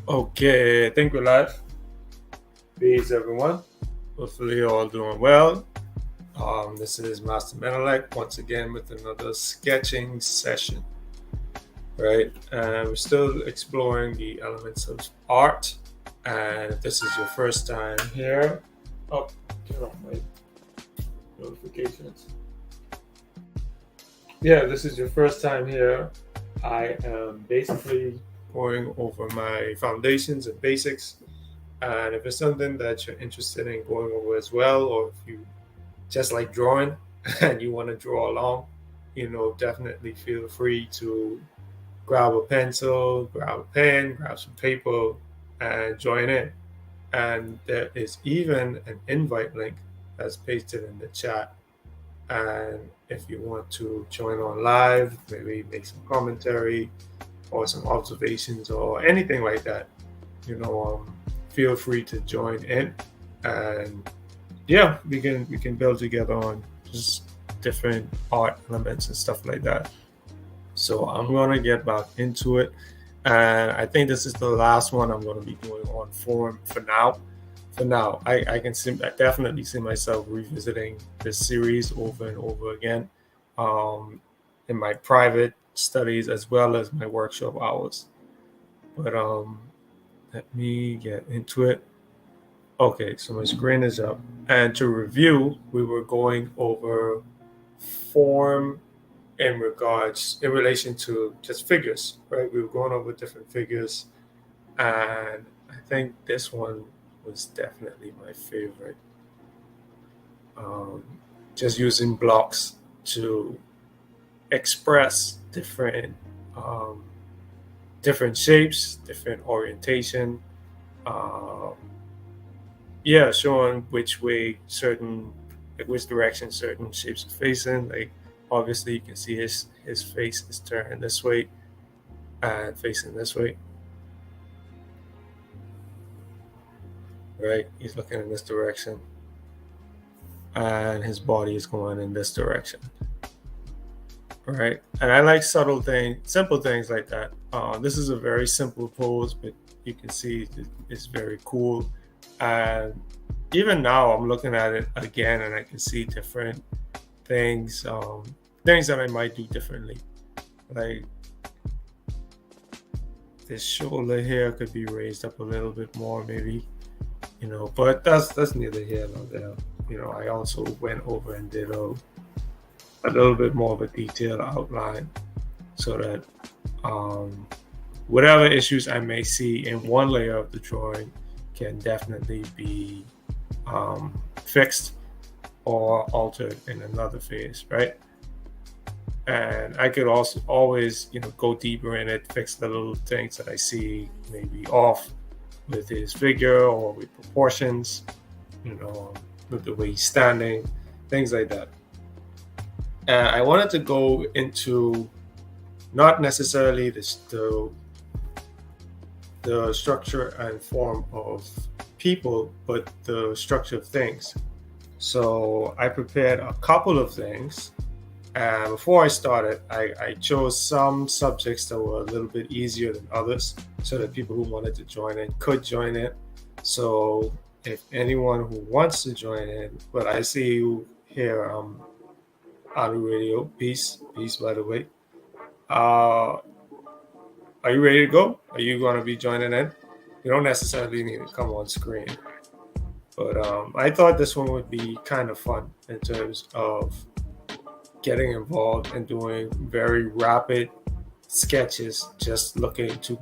Okay, I think we're live. Peace, everyone. Hopefully, you're all doing well. This is Master Menelec once again with another sketching session, right? And we're still exploring the elements of art. And if this is your first time here, oh, turn off my notifications. Yeah, this is your first time here. I am basically going over my foundations and basics. And if it's something that you're interested in going over as well, or if you just like drawing and you want to draw along, definitely feel free to grab a pencil, grab a pen, grab some paper, and join in. And there is even an invite link that's pasted in the chat. And if you want to join on live, maybe make some commentary or some observations or anything like that, feel free to join in. And yeah, we can build together on just different art elements and stuff like that. So I'm gonna get back into it, and I think this is the last one I'm gonna be doing on form for now. I definitely see myself revisiting this series over and over again, in my private studies as well as my workshop hours. But let me get into it. Okay, so my screen is up. And to review, we were going over form in relation to just figures, right? We were going over different figures, and I think this one was definitely my favorite. Um, just using blocks to express different shapes, different orientation. Um, yeah, showing which direction certain shapes are facing. Like obviously, you can see his face is turned this way and facing this way. Right, he's looking in this direction, and his body is going in this direction. Right, and I like simple things like that. This is a very simple pose, but you can see it's very cool. And even now, I'm looking at it again, and I can see different things, things that I might do differently. Like this shoulder here could be raised up a little bit more, maybe, But that's neither here nor there. I also went over and did a little bit more of a detailed outline, so that whatever issues I may see in one layer of the drawing can definitely be fixed or altered in another phase, right? And I could also always, go deeper in it, fix the little things that I see maybe off with his figure or with proportions, with the way he's standing, things like that. And I wanted to go into not necessarily the structure and form of people, but the structure of things. So I prepared a couple of things. And before I started, I chose some subjects that were a little bit easier than others, so that people who wanted to join in could join in. So if anyone who wants to join in, but I see you here, Alu Radio, peace, by the way. Are you ready to go? Are you going to be joining in? You don't necessarily need to come on screen. But I thought this one would be kind of fun in terms of getting involved and doing very rapid sketches, just looking to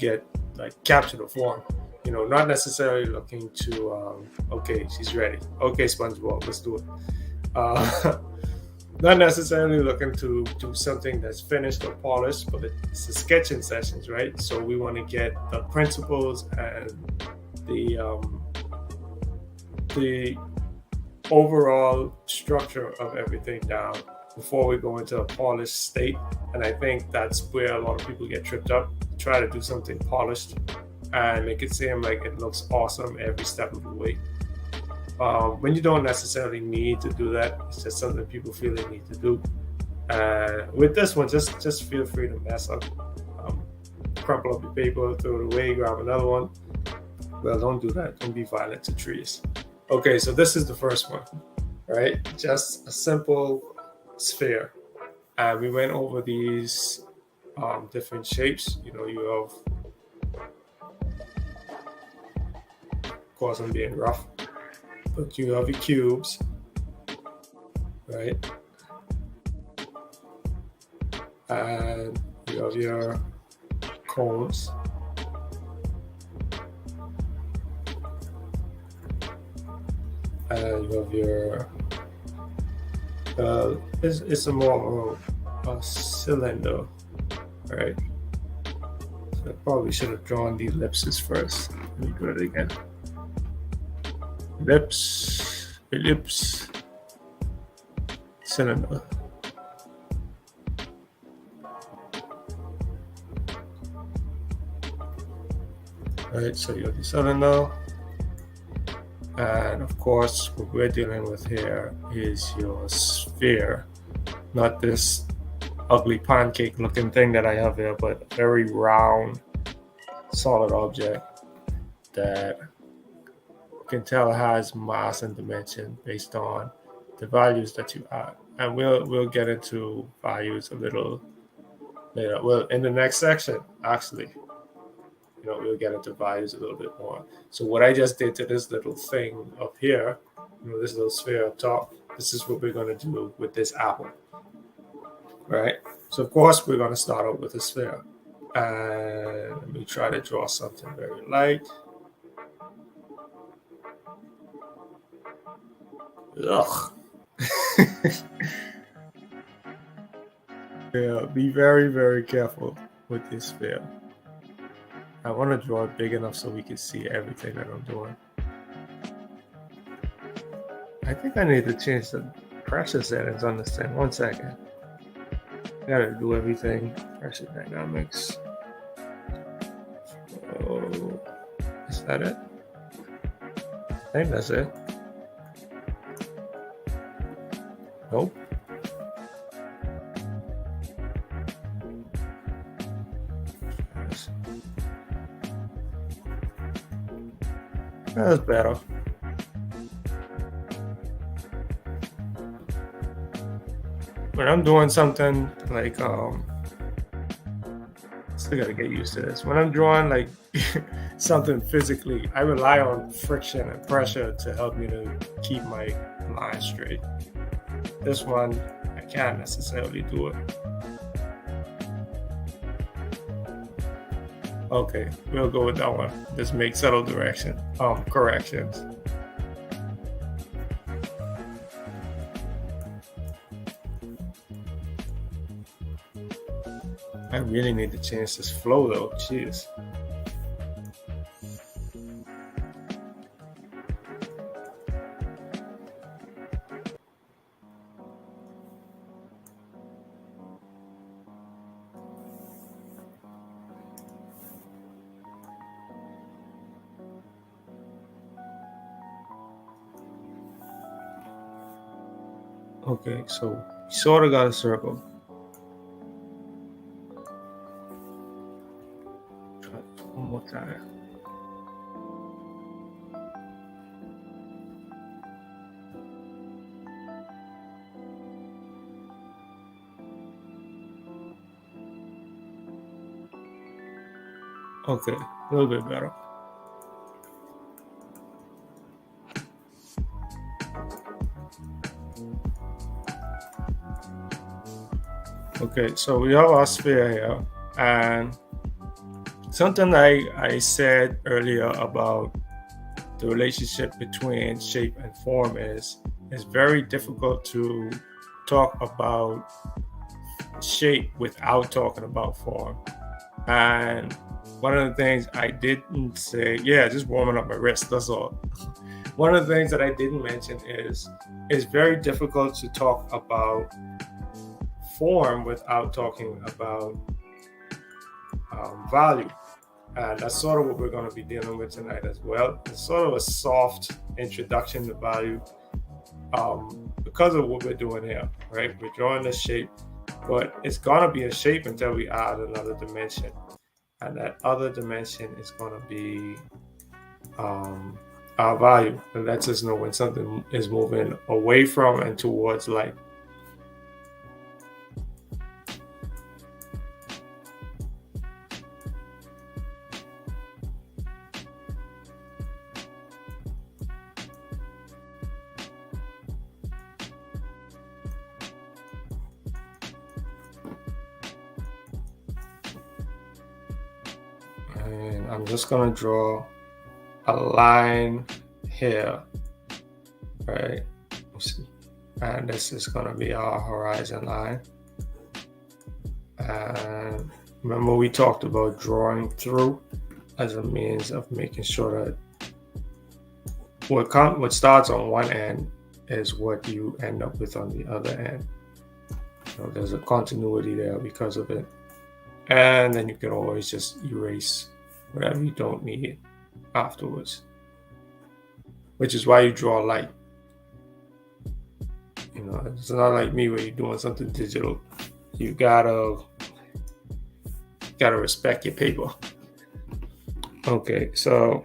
capture the form. Not necessarily looking to, okay, she's ready. Okay, SpongeBob, let's do it. Not necessarily looking to do something that's finished or polished, but it's a sketching sessions, right? So we want to get the principles and the overall structure of everything down before we go into a polished state. And I think that's where a lot of people get tripped up. Try to do something polished and make it seem like it looks awesome every step of the way. When you don't necessarily need to do that, it's just something people feel they need to do. With this one, just feel free to mess up, crumple up your paper, throw it away, grab another one, Well, don't do that. Don't be violent to trees. Okay, so this is the first one, right? Just a simple sphere. And we went over these different shapes. You know, you have, of course, I'm being rough, but you have your cubes, right? And you have your cones. And you have your, it's a more of a cylinder, right? So I probably should have drawn the ellipses first. Let me do it again. Ellipse, cylinder. Right, so you have the cylinder. And of course, what we're dealing with here is your sphere, not this ugly pancake looking thing that I have here, but a very round, solid object that you can tell has mass and dimension based on the values that you add. And we'll get into values a little later. Well, in the next section, actually. You know, we'll get into values a little bit more. So what I just did to this little thing up here, you know, this little sphere up top, this is what we're going to do with this apple, right? So of course, we're going to start out with a sphere. And let me try to draw something very light. Ugh. Yeah, be very, very careful with this sphere. I want to draw it big enough so we can see everything that I'm doing. I think I need to change the pressure settings on this thing. 1 second. I gotta do everything. Pressure dynamics. Oh, is that it? I think that's it. Nope. That's better. When I'm doing something like still gotta get used to this. When I'm drawing like something physically, I rely on friction and pressure to help me to keep my line straight. This one, I can't necessarily do it. Okay, we'll go with that one. Just make subtle corrections. I really need to change this flow though. Jeez. Okay, so we sort of got a circle. Try it one more time. Okay, a little bit better. Okay, so we have our sphere here, and something I said earlier about the relationship between shape and form is it's very difficult to talk about shape without talking about form. And one of the things I didn't say, just warming up my wrist, that's all. One of the things that I didn't mention is it's very difficult to talk about form without talking about value. And that's sort of what we're going to be dealing with tonight as well. It's sort of a soft introduction to value because of what we're doing here, right? We're drawing this shape, but it's going to be a shape until we add another dimension. And that other dimension is going to be our value. It lets us know when something is moving away from and towards light. And I'm just going to draw a line here, right? And this is going to be our horizon line. And remember, we talked about drawing through as a means of making sure that what starts on one end is what you end up with on the other end. So there's a continuity there because of it. And then you can always just erase whatever you don't need afterwards, which is why you draw light. You know, it's not like me where you're doing something digital. You gotta respect your paper. Okay, so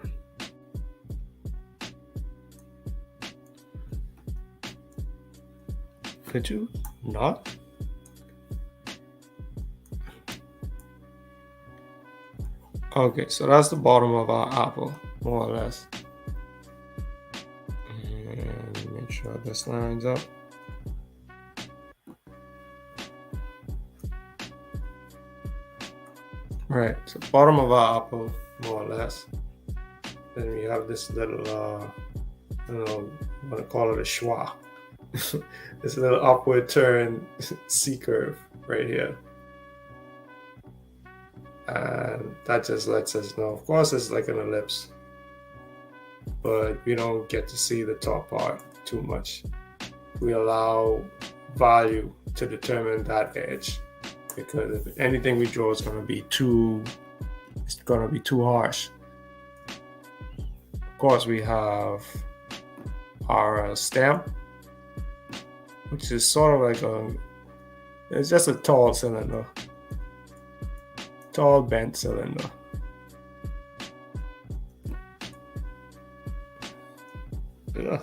could you not? Okay, so that's the bottom of our apple, more or less. And make sure this lines up. Right, so bottom of our apple, more or less. Then we have this little, I don't know, I'm gonna call it a schwa. This little upward turn C curve right here. And that just lets us know, of course, it's like an ellipse, but we don't get to see the top part too much. We allow value to determine that edge, because if anything we draw is going to be too harsh. Of course, we have our stamp, which is sort of like it's just a tall cylinder, tall bent cylinder. Yeah.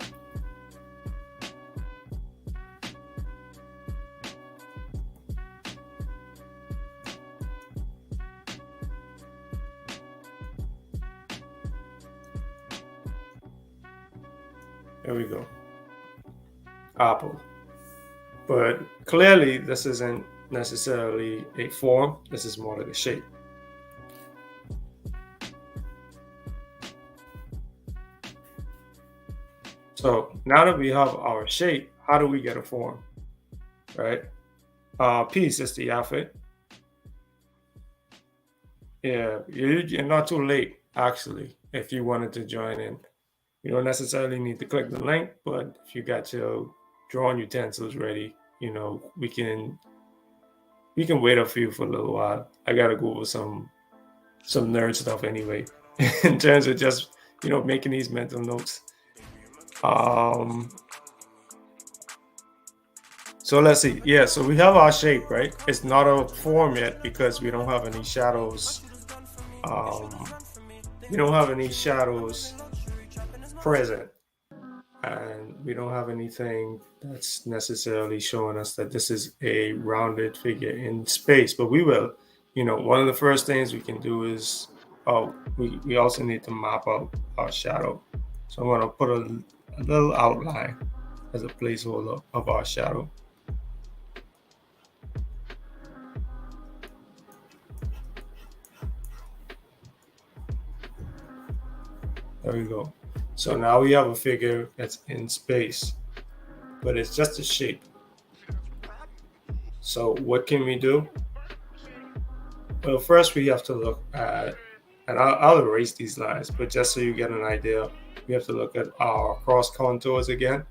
There we go. Apple. But clearly, this isn't necessarily a form. This is more like a shape. So now that we have our shape, how do we get a form? Right? Peace is the outfit. Yeah, you're not too late, actually, if you wanted to join in. You don't necessarily need to click the link, but if you got your drawing utensils ready, you know, we can wait up for you for a little while. I gotta go over some nerd stuff anyway, in terms of just, you know, making these mental notes. So let's see. Yeah, so we have our shape, right? It's not a form yet because we don't have any shadows. We don't have any shadows present, and we don't have anything that's necessarily showing us that this is a rounded figure in space, but we will. You know, one of the first things we can do is, we also need to map out our shadow. So I'm going to put a little outline as a placeholder of our shadow. There we go. So now we have a figure that's in space, but it's just a shape. So what can we do? Well, first we have to look at, and I'll erase these lines, but just so you get an idea, we have to look at our cross contours again,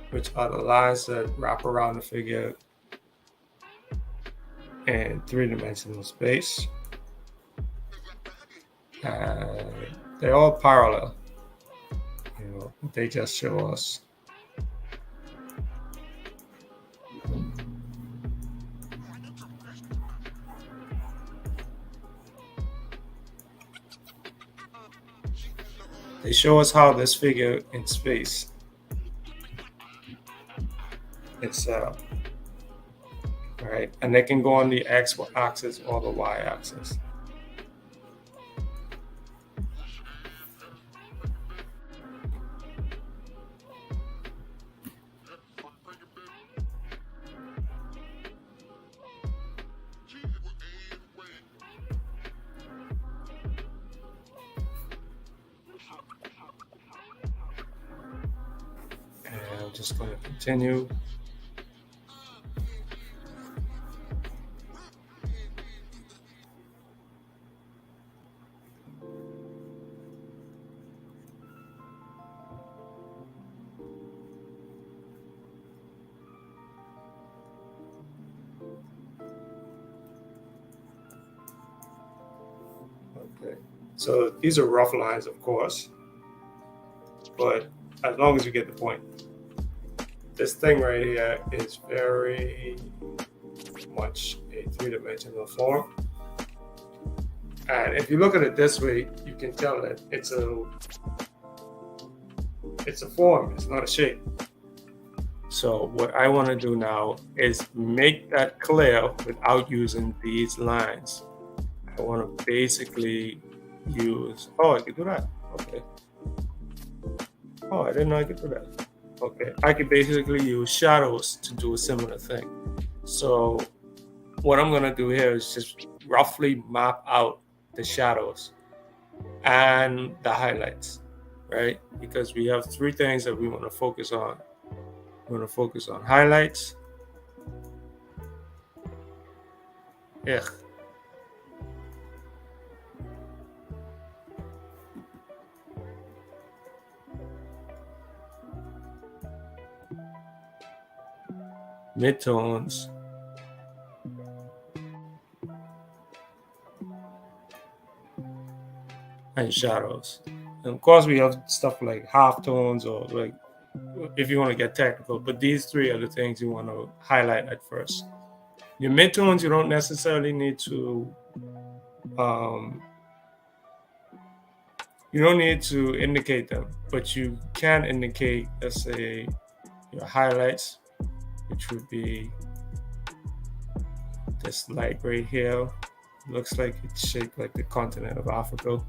which are the lines that wrap around the figure in three-dimensional space. And they're all parallel. You know, they just show us They show us how this figure in space it's set up. Right, and they can go on the X axis or the Y axis. And I'm just going to continue. Okay, so these are rough lines, of course, but as long as you get the point. This thing right here is very much a three-dimensional form. And if you look at it this way, you can tell that it's a form, it's not a shape. So what I want to do now is make that clear without using these lines. I want to basically use, oh, I could do that. Okay. Oh, I didn't know I could do that. Okay, I could basically use shadows to do a similar thing. So what I'm gonna do here is just roughly map out the shadows and the highlights, right? Because we have three things that we want to focus on. We want to focus on highlights. Yeah. Midtones. And shadows. And of course we have stuff like halftones, or like, if you want to get technical, but these three are the things you want to highlight at first. Your midtones, you don't necessarily need to indicate them, but you can indicate, let's say, your highlights, which would be this light right here. Looks like it's shaped like the continent of Africa.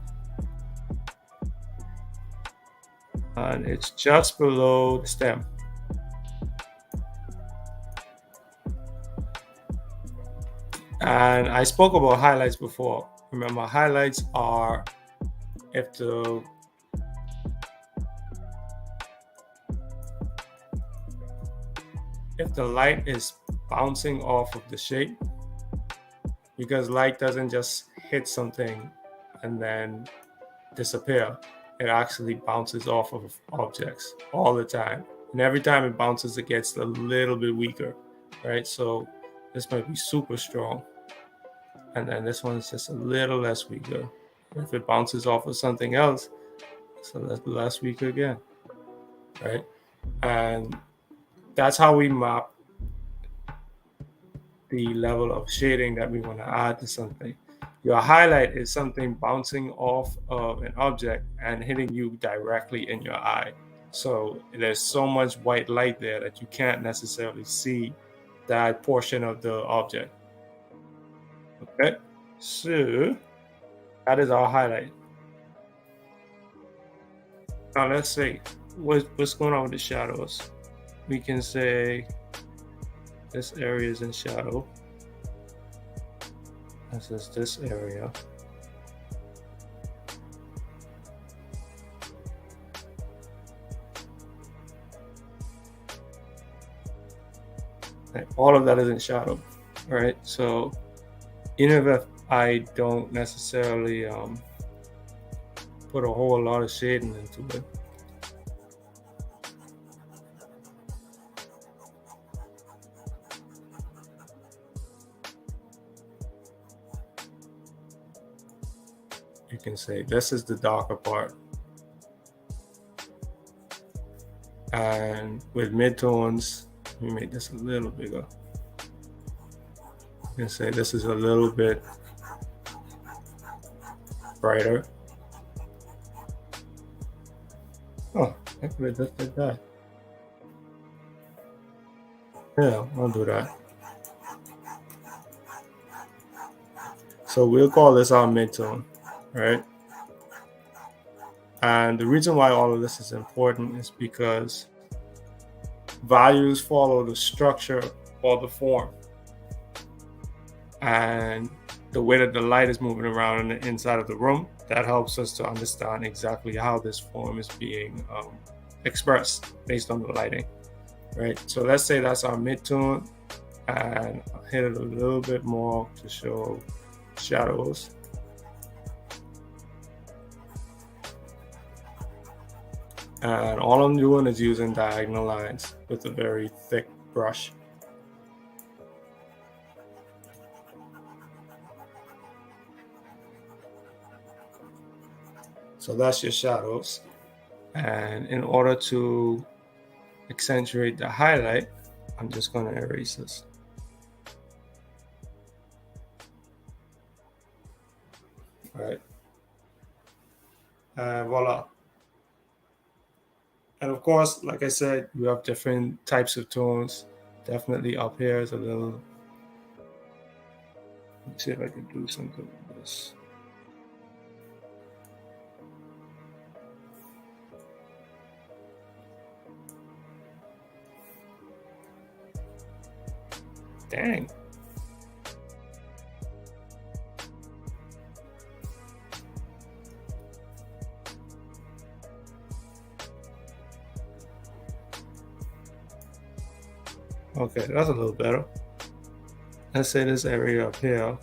And it's just below the stem. And I spoke about highlights before. Remember, highlights are if the light is bouncing off of the shape, because light doesn't just hit something and then disappear. It actually bounces off of objects all the time. And every time it bounces, it gets a little bit weaker, right? So this might be super strong. And then this one's just a little less weaker. If it bounces off of something else, so that's less weaker again, right? And that's how we map the level of shading that we want to add to something. Your highlight is something bouncing off of an object and hitting you directly in your eye. So there's so much white light there that you can't necessarily see that portion of the object. Okay, so that is our highlight. Now let's see what's going on with the shadows. We can say this area is in shadow. This is this area. Okay, all of that is in shadow, right? So even if I don't necessarily put a whole lot of shading into it, you can say this is the darker part. And with midtones, let me make this a little bigger. You can say this is a little bit brighter. Oh, I could have just did that. Yeah, I'll do that. So we'll call this our midtone, right? And the reason why all of this is important is because values follow the structure or the form. And the way that the light is moving around in the inside of the room, that helps us to understand exactly how this form is being expressed based on the lighting, right? So let's say that's our midtone, and I'll hit it a little bit more to show shadows. And all I'm doing is using diagonal lines with a very thick brush. So that's your shadows. And in order to accentuate the highlight, I'm just going to erase this. All right. And voila. And of course, like I said, you have different types of tones. Definitely up here is a little. Let's see if I can do something with this. Dang. Okay, that's a little better. Let's say this area up here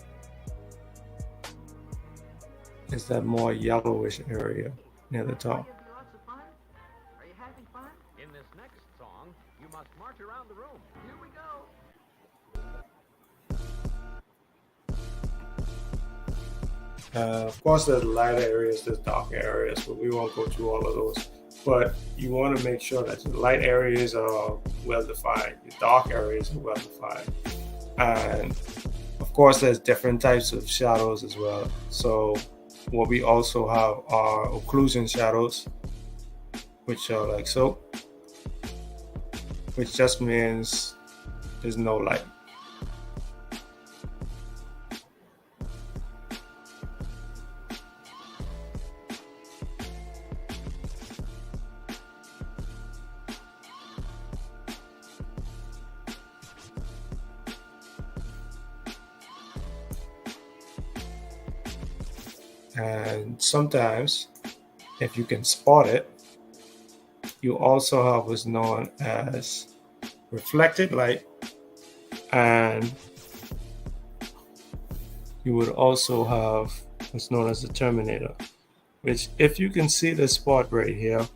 is that more yellowish area near the top. Are you having fun? In this next song, you must march around the room. Here we go. Of course, there's light areas, there's dark areas, but we won't go through all of those. But you want to make sure that your light areas are well defined, your dark areas are well defined. And of course, there's different types of shadows as well. So what we also have are occlusion shadows, which are like so, which just means there's no light. And sometimes, if you can spot it, you also have what's known as reflected light, and you would also have what's known as the terminator, which, if you can see this spot right here,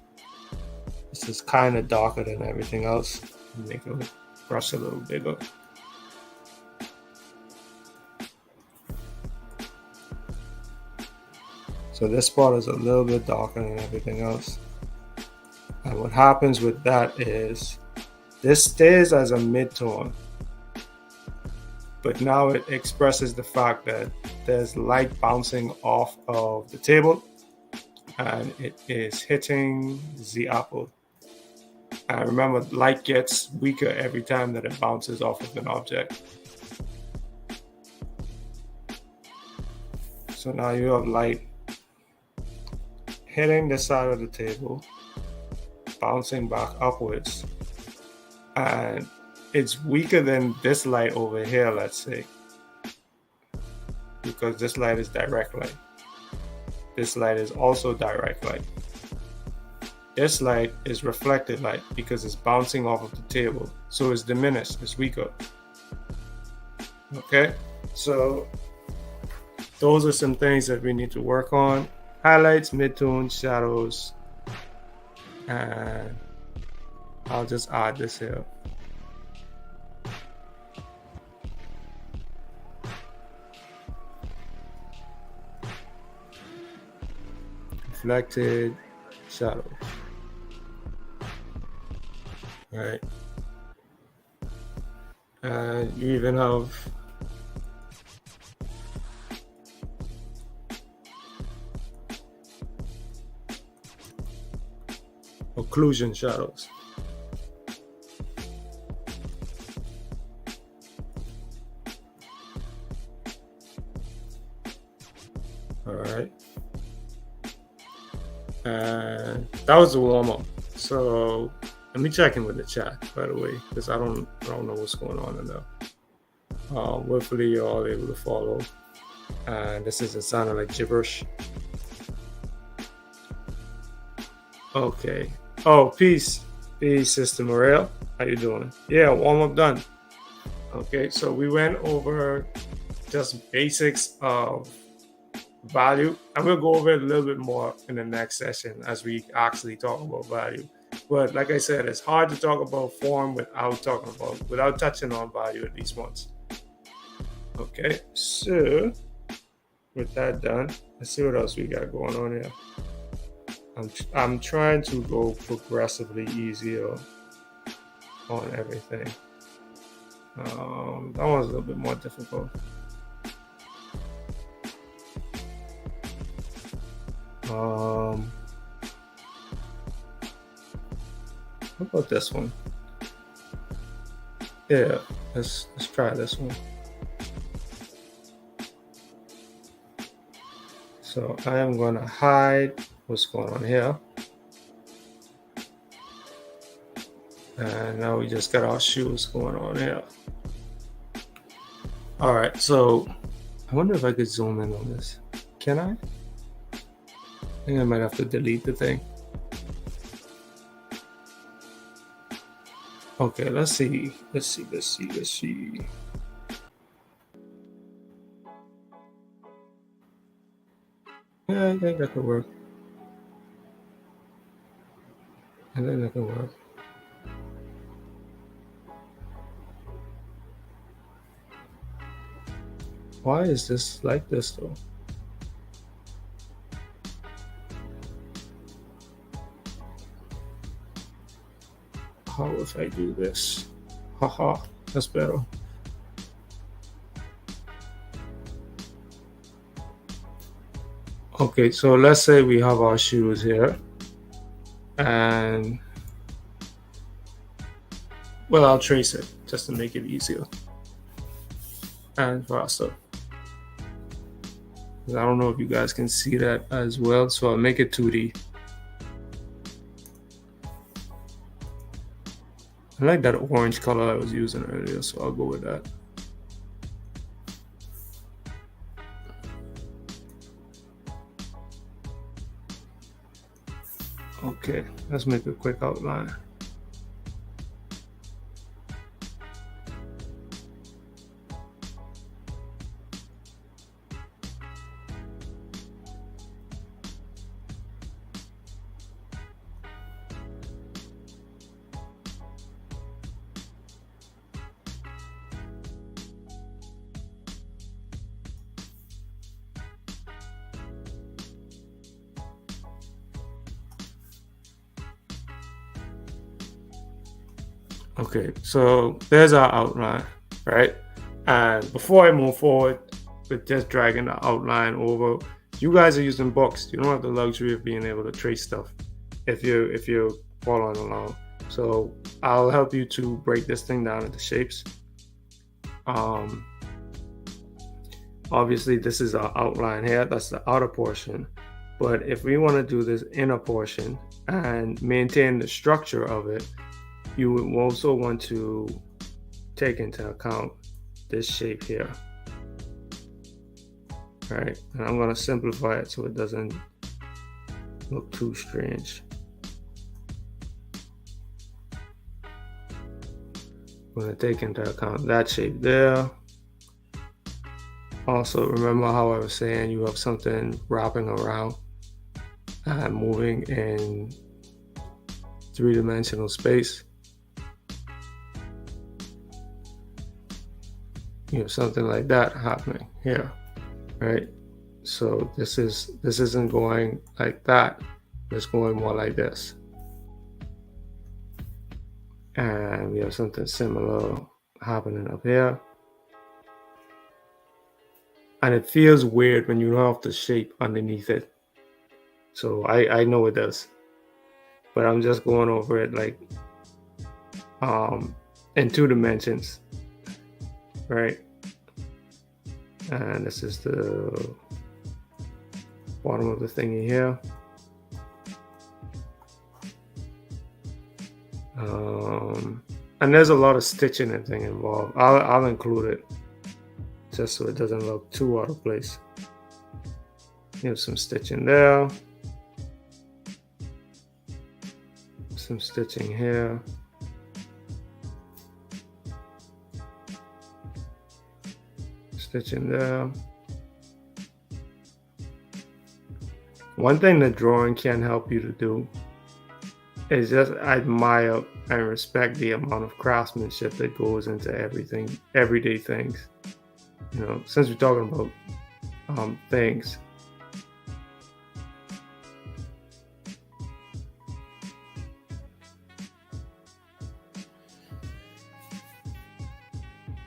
this is kind of darker than everything else. Make it brush a little bigger. So this spot is a little bit darker than everything else. And what happens with that is this stays as a midtone, but now it expresses the fact that there's light bouncing off of the table and it is hitting the apple. And remember, light gets weaker every time that it bounces off of an object. So now you have light hitting the side of the table, bouncing back upwards, and it's weaker than this light over here, let's say, because this light is direct light. This light is also direct light. This light is reflected light because it's bouncing off of the table, so it's diminished, it's weaker. Okay, so those are some things that we need to work on. Highlights, midtones, shadows, and I'll just add this here. Reflected shadow. All right. And you even have occlusion shadows. All right. And that was the warm up. So let me check in with the chat, by the way, because I don't know what's going on in there. Hopefully you're all able to follow. And this isn't sounding like gibberish. Okay. Oh, peace, Sister Morel. How you doing? Yeah, warm up done. Okay, so we went over just basics of value, and we'll go over it a little bit more in the next session as we actually talk about value. But like I said, it's hard to talk about form without touching on value at least once. Okay, so with that done, let's see what else we got going on here. I'm trying to go progressively easier on everything. That one's a little bit more difficult. How about this one? Yeah, let's try this one. So I am going to hide what's going on here. And now we just got our shoes going on here. All right, so I wonder if I could zoom in on this. Can I? I think I might have to delete the thing. Okay, let's see. Yeah, I think that could work. Why is this like this though? How if I do this? Haha, that's better. Okay, so let's say we have our shoes here, and well, I'll trace it just to make it easier and faster. I don't know if you guys can see that as well, so I'll make it 2D. I like that orange color I was using earlier, so I'll go with that. Okay, let's make a quick outline. Okay, so there's our outline, right? And before I move forward with just dragging the outline over, you guys are using books. You don't have the luxury of being able to trace stuff if you're following along. So I'll help you to break this thing down into shapes. Obviously this is our outline here, that's the outer portion. But if we want to do this inner portion and maintain the structure of it, you would also want to take into account this shape here. All right, and I'm going to simplify it so it doesn't look too strange. I'm going to take into account that shape there. Also, remember how I was saying you have something wrapping around and moving in three-dimensional space. You have something like that happening here, right? So this isn't going like that. It's going more like this. And we have something similar happening up here. And it feels weird when you don't have the shape underneath it. So I know it does. but I'm just going over it like in 2 dimensions, right? And this is the bottom of the thingy here. And there's a lot of stitching and thing involved. I'll include it just so it doesn't look too out of place. You have some stitching there, some stitching here, stitching there. One thing that drawing can help you to do is just admire and respect the amount of craftsmanship that goes into everything, everyday things. You know, since we're talking about things.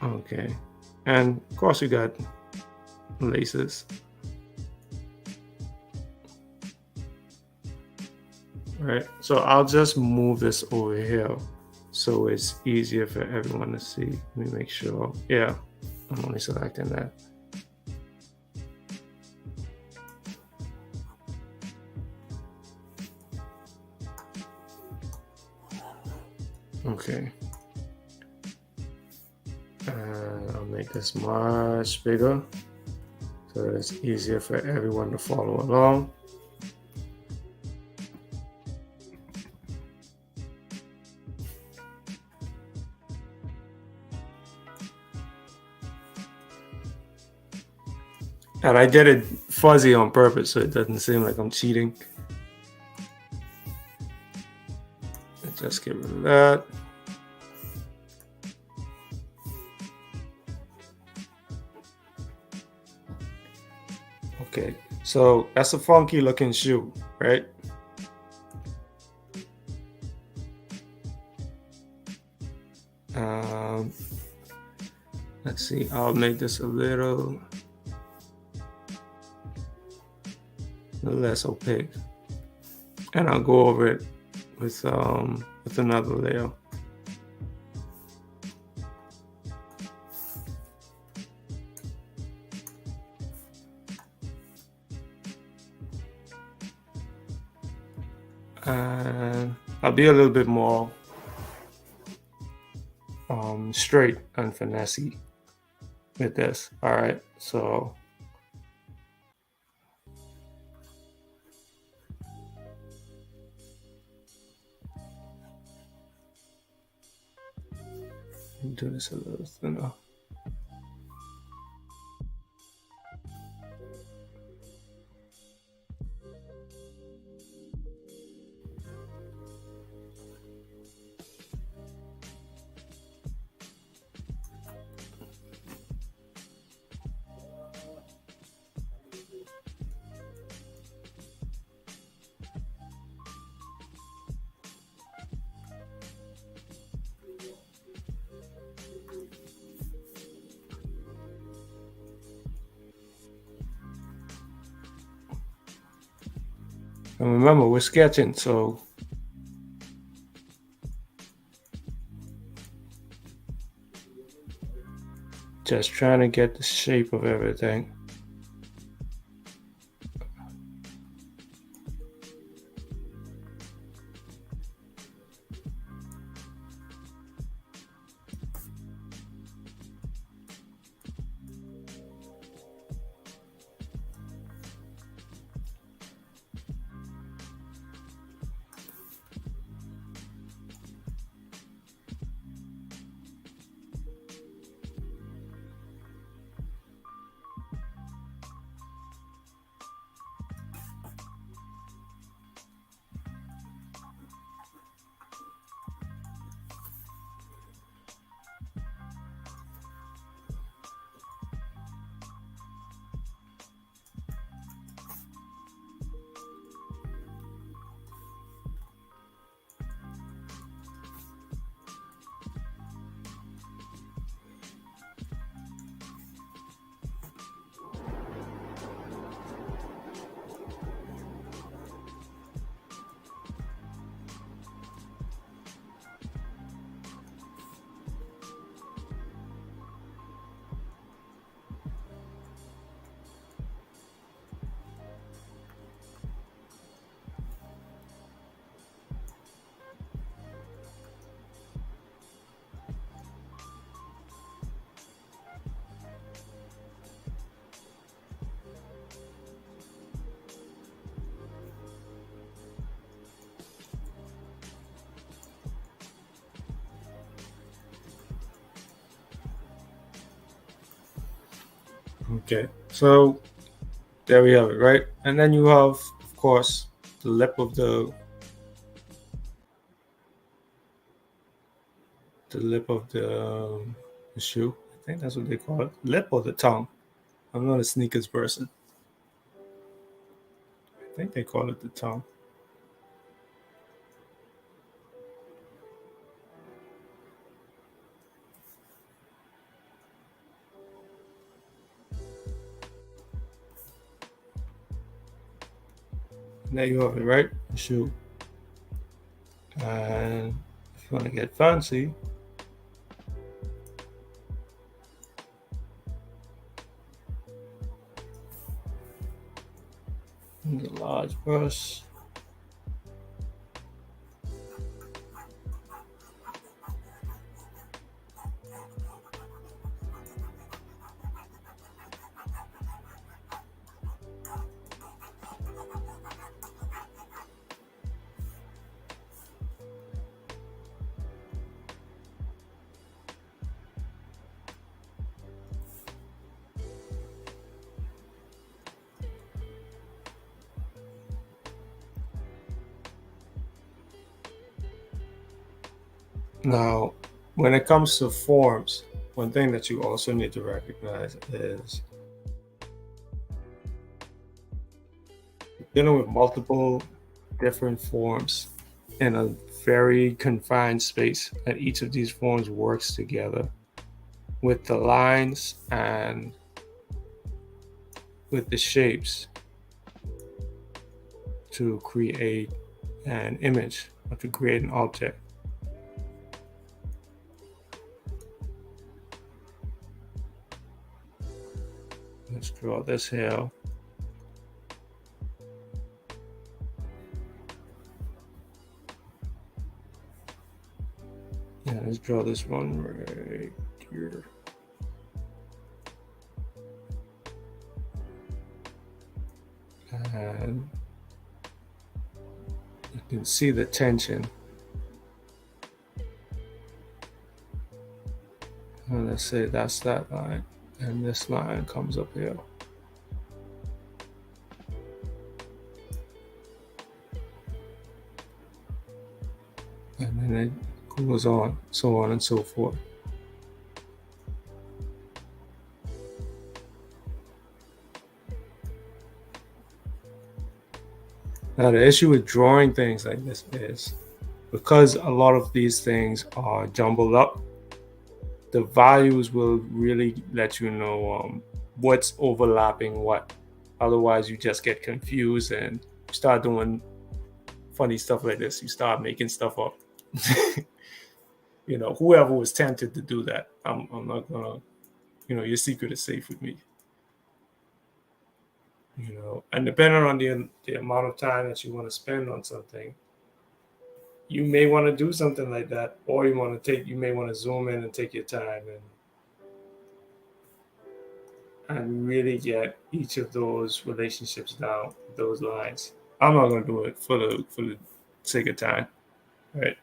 Okay, and of course we got laces. Right, so I'll just move this over here so it's easier for everyone to see. Let me make sure. Yeah, I'm only selecting that. Okay. And I'll make this much bigger so that it's easier for everyone to follow along. And I did it fuzzy on purpose so it doesn't seem like I'm cheating. Just get rid of that. Okay, so that's a funky looking shoe, right? Let's see, I'll make this a little less opaque, and I'll go over it with another layer. And I'll be a little bit more straight and finessey with this. All right, so do this a little thinner. And remember, we're sketching, so just trying to get the shape of everything. Okay, so there we have it, right? And then you have, of course, the lip of the the shoe. I think that's what they call it. Lip or the tongue. I'm not a sneakers person. I think they call it the tongue. And there you have it, right? The shoe. And if you want to get fancy, the large brush. Now, when it comes to forms, one thing that you also need to recognize is dealing with multiple different forms in a very confined space, and each of these forms works together with the lines and with the shapes to create an image or to create an object. Let's draw this here. Yeah, let's draw this one right here. And you can see the tension. And let's say that's that line, and this line comes up here. And then it goes on, so on and so forth. Now, the issue with drawing things like this is because a lot of these things are jumbled up, the values will really let you know what's overlapping what. Otherwise, you just get confused and start doing funny stuff like this. You start making stuff up. Whoever was tempted to do that, I'm not gonna, your secret is safe with me. And depending on the amount of time that you want to spend on something, you may want to do something like that, or you may want to zoom in and take your time and really get each of those relationships down, those lines. I'm not going to do it for the sake of time, right?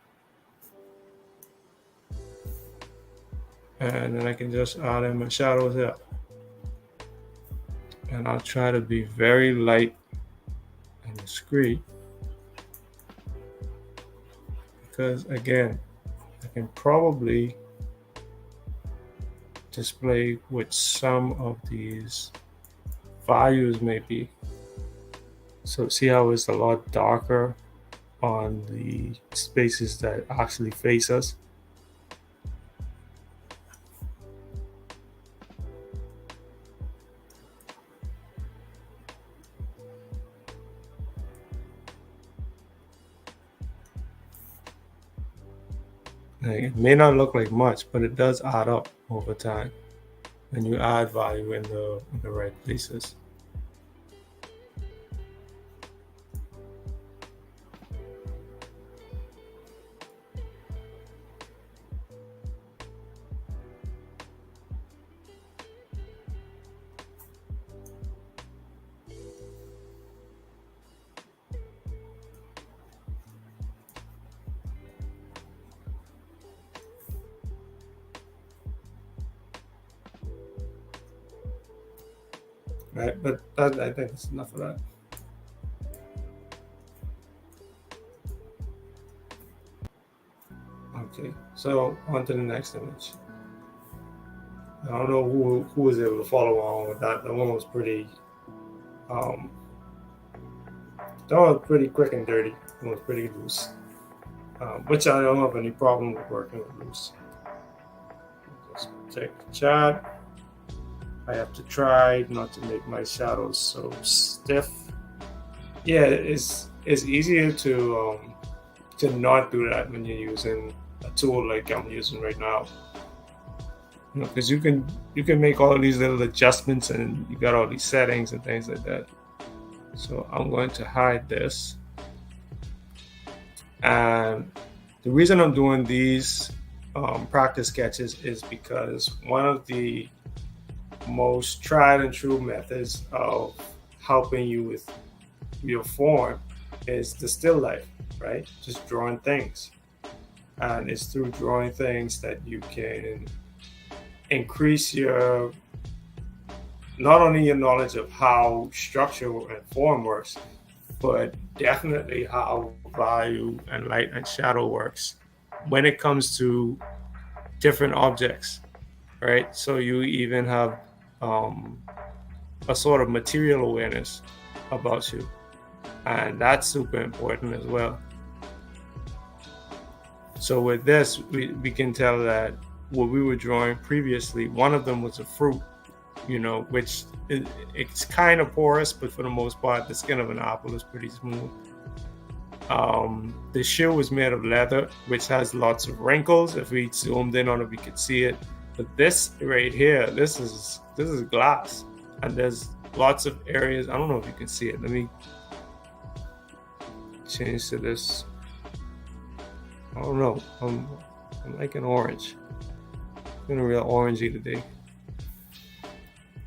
And then I can just add in my shadows here. And I'll try to be very light and discreet, because again, I can probably display what some of these values may be. So see how it's a lot darker on the spaces that actually face us. It may not look like much, but it does add up over time, and you add value in the right places. right? But that, I think it's enough of that. Okay, so on to the next image. I don't know who was able to follow along with that. That one was pretty, um, that one was pretty quick and dirty. It was pretty loose, which I don't have any problem with working with loose. Just take the chat. I have to try not to make my shadows so stiff. Yeah, it's easier to not do that when you're using a tool like I'm using right now. Because you can make all of these little adjustments and you got all these settings and things like that. So I'm going to hide this. And the reason I'm doing these practice sketches is because one of the most tried and true methods of helping you with your form is the still life, right? Just drawing things. And it's through drawing things that you can increase your, not only your knowledge of how structure and form works, but definitely how value and light and shadow works when it comes to different objects, right? So you even have a sort of material awareness about you, and that's super important as well. So with this, we can tell that what we were drawing previously, one of them was a fruit, which it's kind of porous, but for the most part, the skin of an apple is pretty smooth. The shoe was made of leather, which has lots of wrinkles. If we zoomed in on it, we could see it. But this right here, this is glass, and there's lots of areas. I don't know if you can see it. Let me change to this. I don't know. I'm like an orange. I'm feeling real orangey today.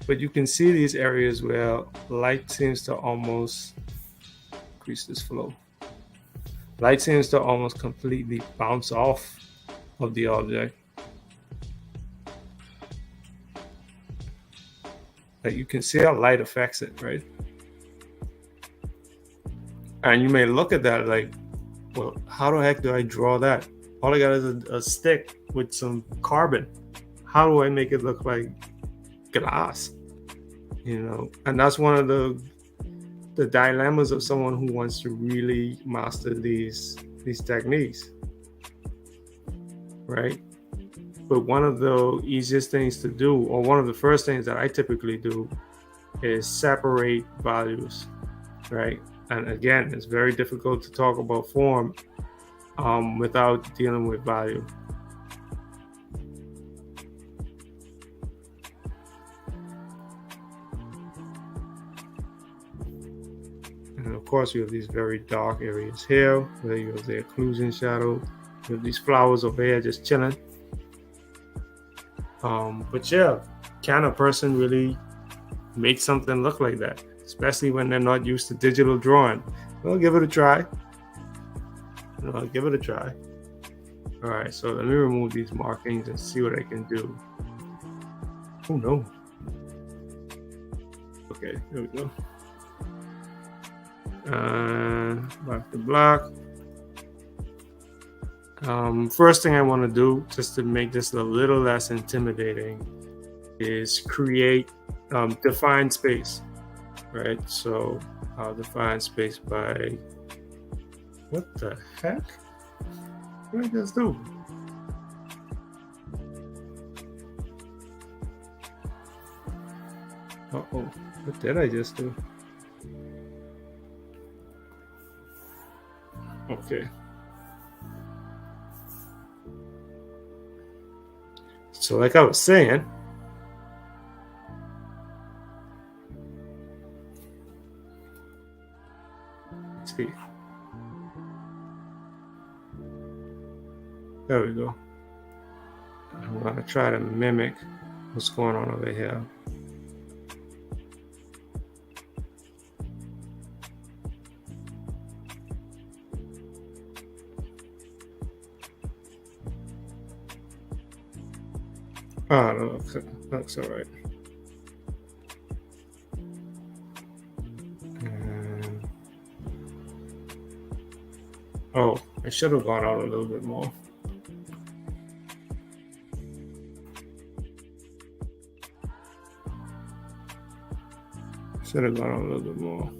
But you can see these areas where light seems to almost increase this flow. Light seems to almost completely bounce off of the object. Like you can see how light affects it, right? And you may look at that like, well, how the heck do I draw that? All I got is a stick with some carbon. How do I make it look like glass? And that's one of the dilemmas of someone who wants to really master these techniques, right? But one of the easiest things to do, or one of the first things that I typically do, is separate values, right? And again, it's very difficult to talk about form without dealing with value. And of course, you have these very dark areas here, where you have the occlusion shadow. You have these flowers over here just chilling. But yeah, can a person really make something look like that? Especially when they're not used to digital drawing. Well, give it a try. Give it a try. All right, so let me remove these markings and see what I can do. Oh no. Okay, here we go. Back to black. First thing I want to do, just to make this a little less intimidating, is create define space, right? So I'll define space by, what the heck? What did I just do? Uh-oh, what did I just do? Okay. So like I was saying, let's see. There we go. I'm gonna try to mimic what's going on over here. Oh, no, that's all right. Oh, I should have gone out a little bit more. Should have gone out a little bit more.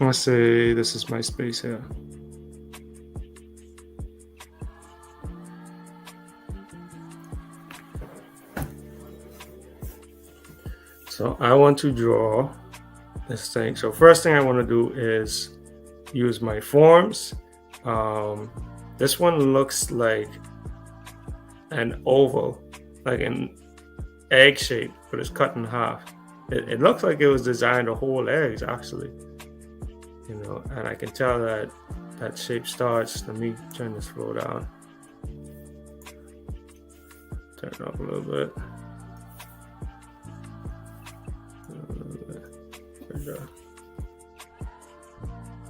Let's say this is my space here. So I want to draw this thing. So first thing I want to do is use my forms. This one looks like an oval, like an egg shape, but it's cut in half. It looks like it was designed to hold eggs, actually. You know, and I can tell that that shape starts. Let me turn this flow down. Turn it up a little bit.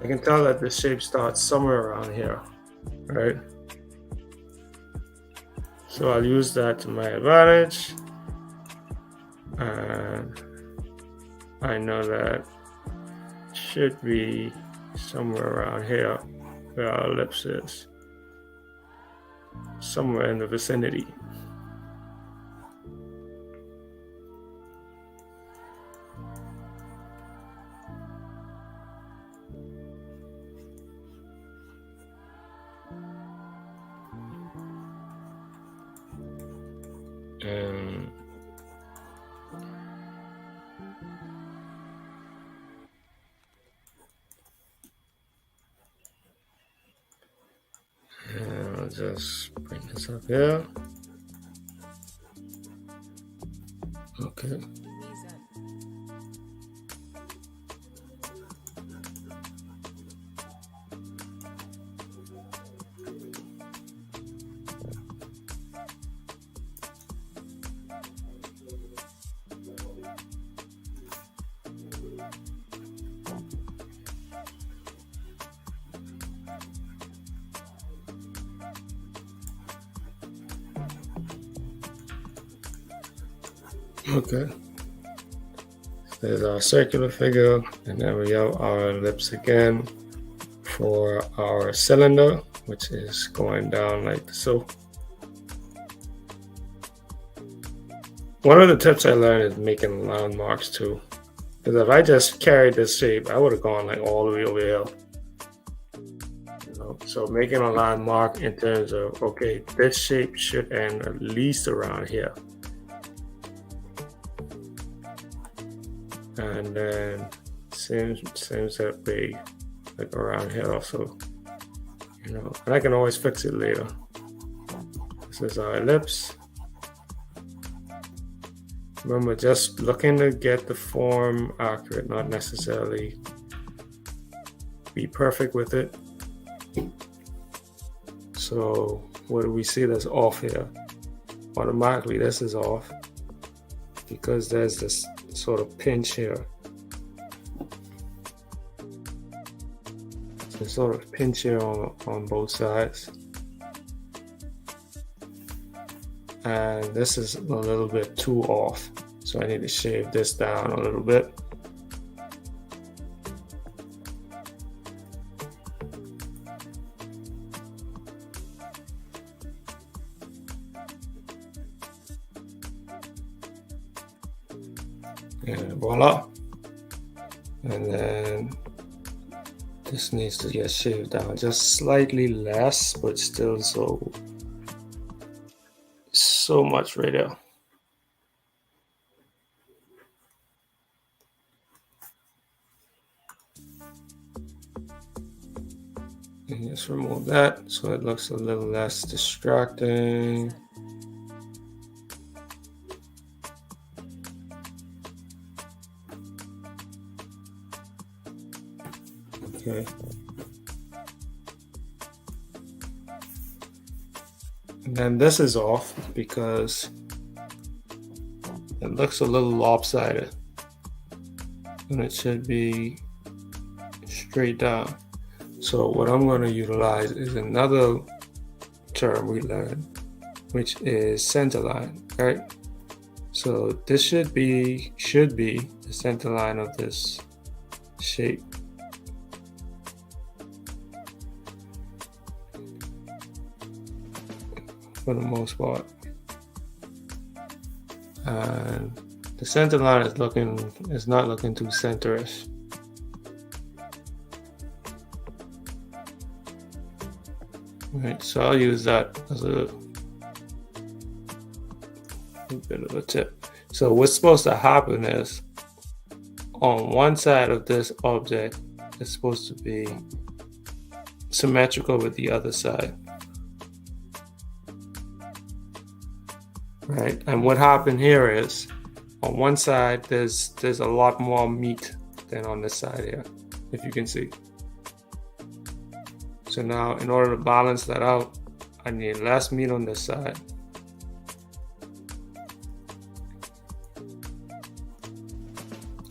I can tell that the shape starts somewhere around here, right? So I'll use that to my advantage. And I know that should be somewhere around here where our ellipse is. Somewhere in the vicinity. And I'll just bring this up here. Okay. Okay, there's our circular figure, and then we have our ellipse again for our cylinder, which is going down like so. One of the tips I learned is making landmarks too, because if I just carried this shape, I would have gone like all the way over here. You know, so making a landmark in terms of, okay, this shape should end at least around here. And then same that way, like around here also, you know, and I can always fix it later. This is our ellipse. Remember, just looking to get the form accurate, not necessarily be perfect with it. So what do we see that's off here? Automatically this is off because there's this sort of pinch here. So sort of pinch here on both sides. And this is a little bit too off. So I need to shave this down a little bit. And voila. And then this needs to get shaved down just slightly less, but still so much right there. And just remove that so it looks a little less distracting. Okay. And then this is off because it looks a little lopsided and it should be straight down. So what I'm going to utilize is another term we learned, which is center line, right? So this should be the center line of this shape. For the most part. And the center line is not looking too centerish. Right, so I'll use that as a bit of a tip. So what's supposed to happen is on one side of this object, it's supposed to be symmetrical with the other side. Right, and what happened here is on one side there's a lot more meat than on this side here, if you can see. So now in order to balance that out, I need less meat on this side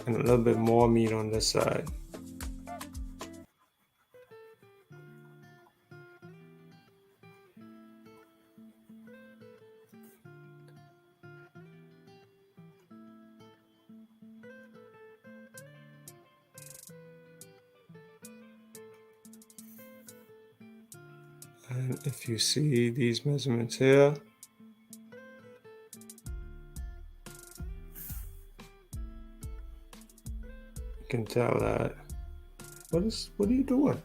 and a little bit more meat on this side. And if you see these measurements here, you can tell that, what are you doing?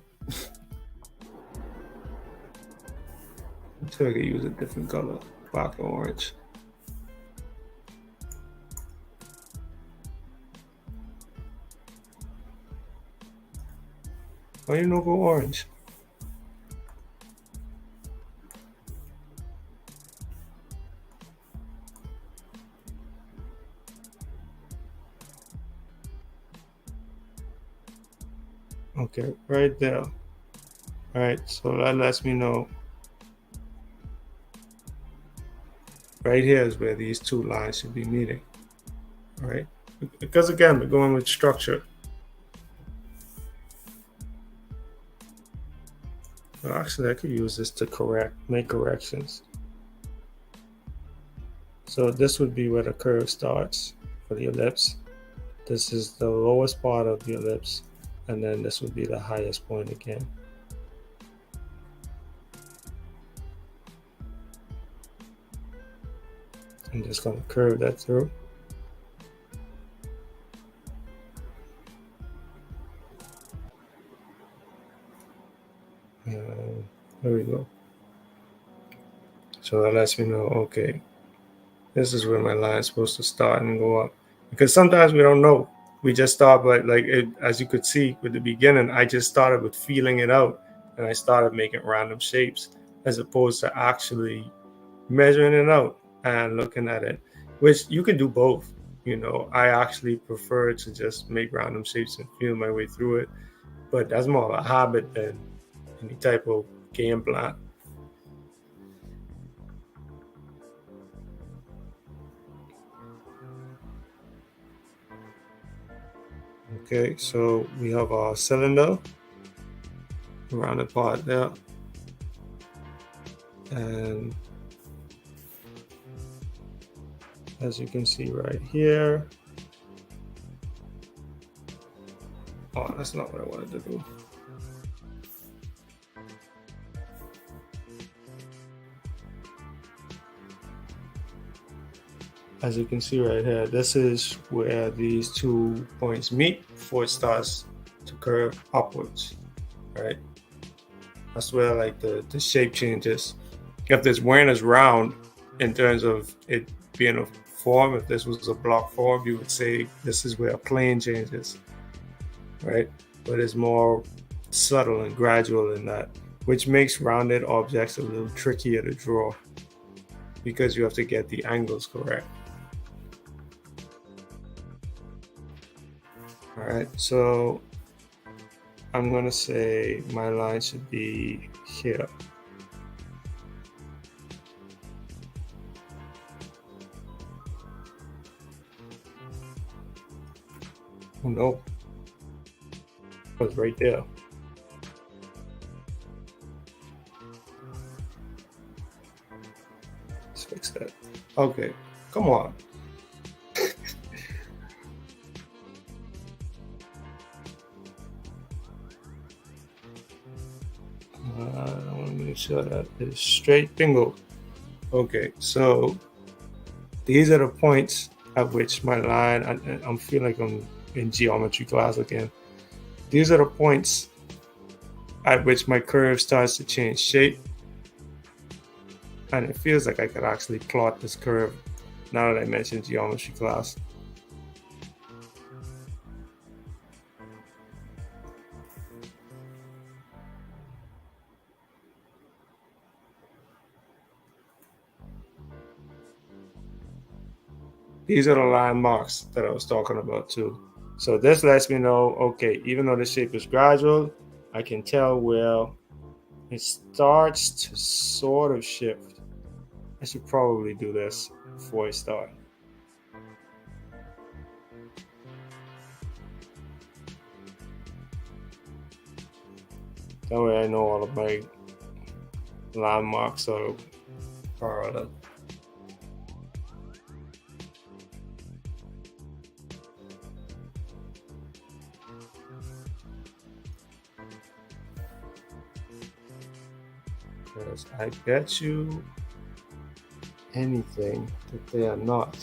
So I could use a different color, black or orange. Why you not go orange? Okay, right there. All right, so that lets me know right here is where these two lines should be meeting. All right, because again, we're going with structure. Well, actually, I could use this to make corrections. So this would be where the curve starts for the ellipse. This is the lowest part of the ellipse, and then this would be the highest point again. I'm just going to curve that through. There we go. So that lets me know, okay, this is where my line is supposed to start and go up. Because sometimes we don't know. We just start, but like as you could see with the beginning, I just started with feeling it out, and I started making random shapes as opposed to actually measuring it out and looking at it, which you can do both. You know, I actually prefer to just make random shapes and feel my way through it, but that's more of a habit than any type of game plan. Okay, so we have our cylinder, rounded part there, and as you can see right here, oh, that's not what I wanted to do. As you can see right here, this is where these 2 points meet before it starts to curve upwards, right? That's where like the shape changes. If this wing is round in terms of it being a form, if this was a block form, you would say this is where a plane changes, right? But it's more subtle and gradual in that, which makes rounded objects a little trickier to draw because you have to get the angles correct. All right, so I'm gonna say my line should be here. Oh no, it was right there. Let's fix that. Okay, come on. I want to make sure that it's straight. Bingo. Okay, so these are the points at which my line, I'm feeling like I'm in geometry class again. These are the points at which my curve starts to change shape. And it feels like I could actually plot this curve now that I mentioned geometry class. These are the landmarks that I was talking about too. So this lets me know, okay, even though the shape is gradual, I can tell where it starts to sort of shift. I should probably do this before I start. That way I know all of my landmarks are parallel. Because I bet you anything that they are not.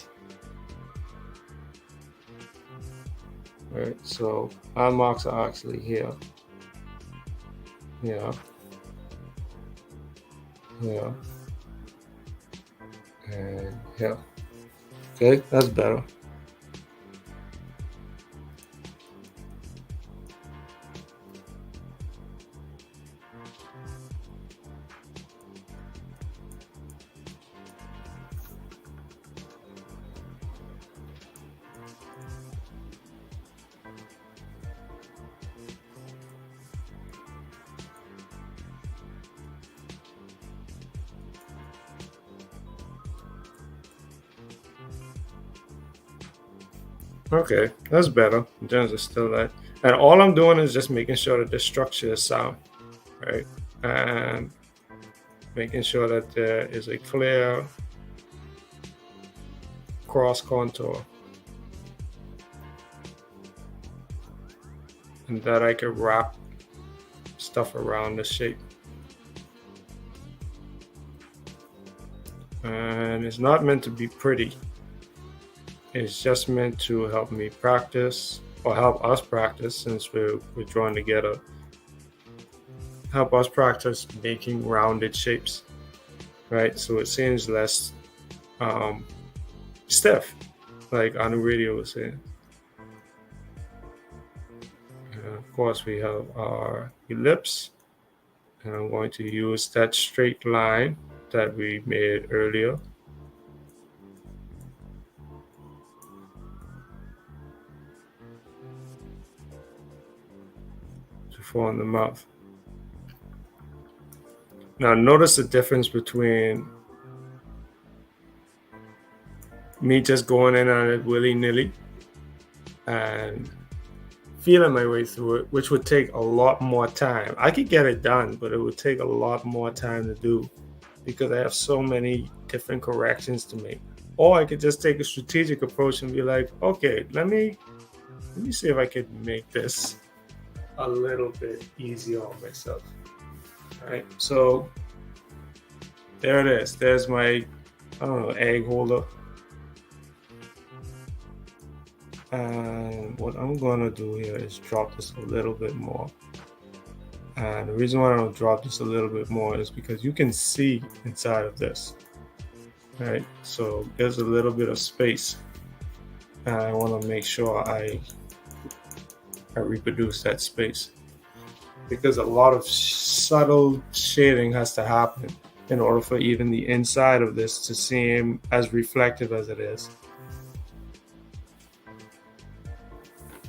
Right, so landmarks are actually here. Yeah. Yeah. And here. Okay, that's better. Okay, that's better in terms of still life. And all I'm doing is just making sure that the structure is sound, right? And making sure that there is a clear cross contour. And that I can wrap stuff around the shape. And it's not meant to be pretty. It's just meant to help me practice, or help us practice, since we're drawing together. Help us practice making rounded shapes, right? So it seems less stiff, like on the radio was saying. Of course, we have our ellipse, and I'm going to use that straight line that we made earlier. To form the mouth. Now notice the difference between me just going in on it willy-nilly and feeling my way through it, which would take a lot more time. I could get it done, but it would take a lot more time to do because I have so many different corrections to make. Or I could just take a strategic approach and be like, okay, let me see if I could make this a little bit easier on myself. All right, so there it is. There's my, I don't know, egg holder. And what I'm gonna do here is drop this a little bit more. And the reason why I don't drop this a little bit more is because you can see inside of this, right? So there's a little bit of space, and I want to make sure I reproduce that space, because a lot of subtle shading has to happen in order for even the inside of this to seem as reflective as it is.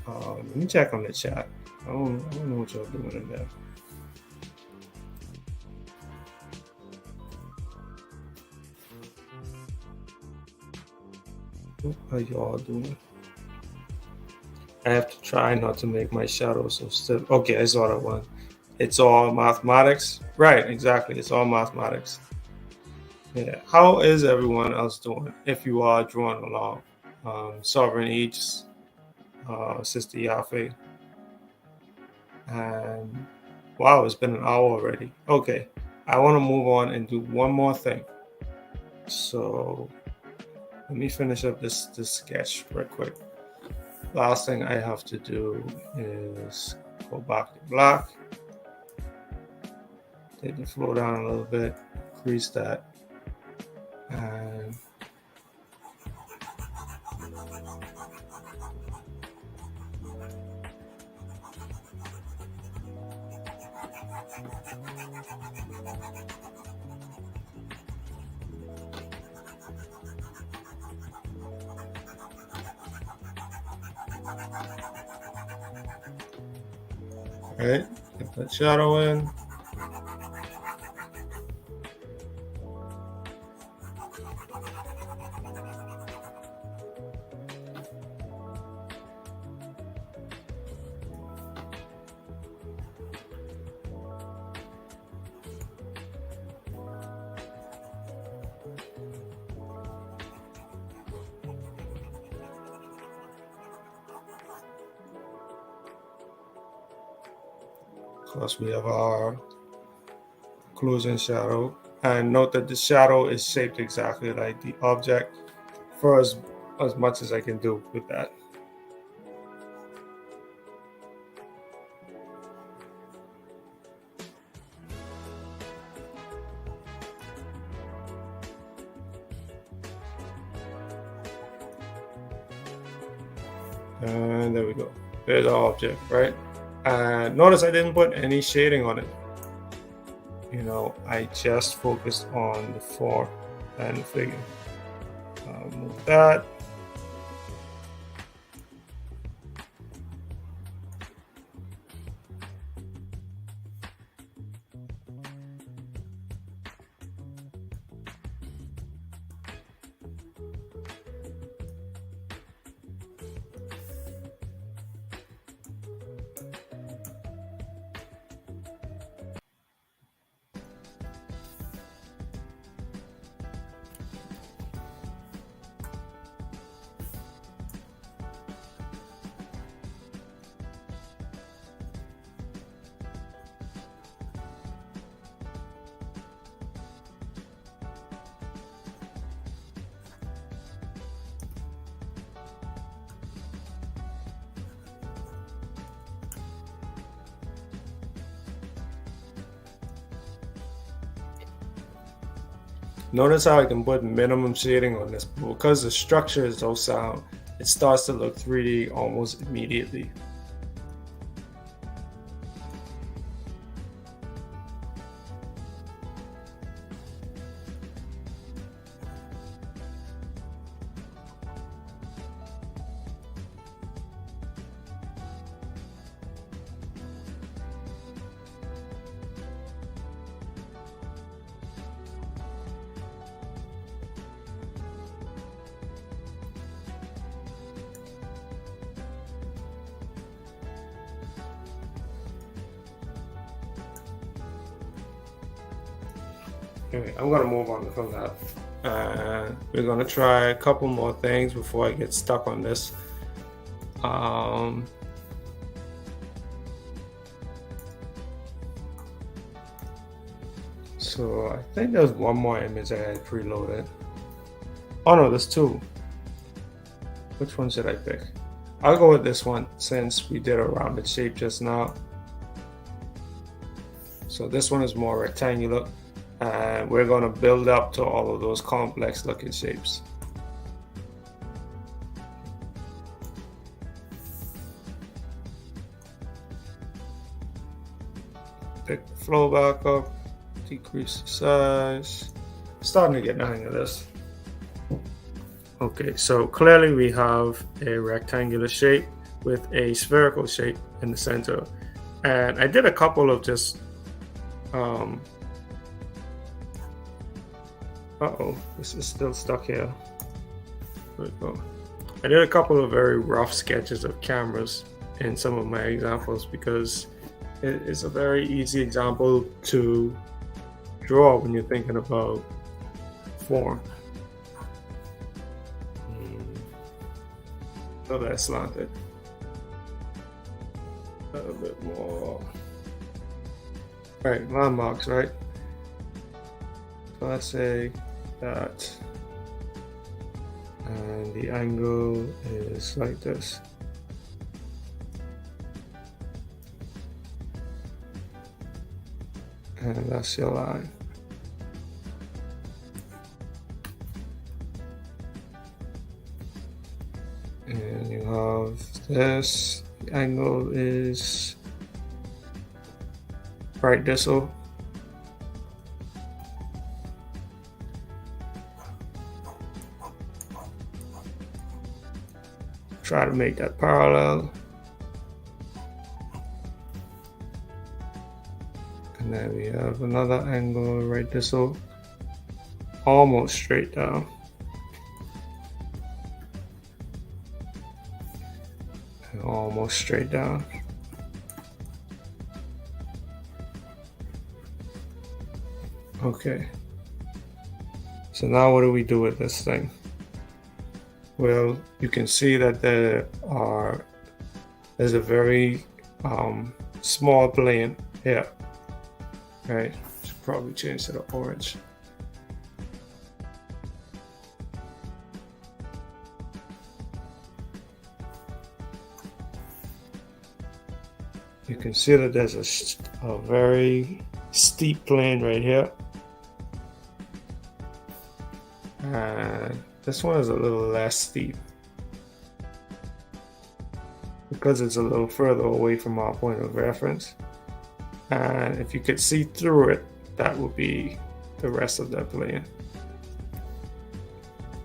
Let me check on the chat. I don't know what y'all doing in there. What are y'all doing? I have to try not to make my shadow so stiff. Okay, I saw that one. It's all mathematics. Right, exactly. It's all mathematics. Yeah, how is everyone else doing? If you are drawing along, Sovereign Eats, Sister Yafe, and wow, it's been an hour already. Okay, I want to move on and do one more thing. So let me finish up this sketch real quick. Last thing I have to do is go back to black, take the flow down a little bit, increase that, and right, get that shadow in. Plus we have our closing shadow, and note that the shadow is shaped exactly like the object for as much as I can do with that. And there we go. There's our object, right? And notice I didn't put any shading on it. You know, I just focused on the form and the figure. Move that. Notice how I can put minimum shading on this, but because the structure is so sound, it starts to look 3D almost immediately. Okay, I'm gonna move on from that. We're gonna try a couple more things before I get stuck on this. So I think there's one more image I had preloaded. Oh no, there's two. Which one should I pick? I'll go with this one since we did a rounded shape just now. So this one is more rectangular, and we're going to build up to all of those complex looking shapes. Pick the flow back up, decrease the size. Starting to get the hang of this. Okay, so clearly we have a rectangular shape with a spherical shape in the center. And I did a couple of just this is still stuck here. There we go. I did a couple of very rough sketches of cameras in some of my examples because it is a very easy example to draw when you're thinking about form. So that's slanted. A little bit more. All right, landmarks, right? So let's say that, and the angle is like this. And that's your line. And you have this, the angle is right distal. Try to make that parallel. And then we have another angle right distal, almost straight down. Almost straight down. Okay. So now what do we do with this thing? Well, you can see that there's a very small plane here. Right? Should probably change to the orange. You can see that there's a very steep plane right here. And this one is a little less steep because it's a little further away from our point of reference. And if you could see through it, that would be the rest of that plane.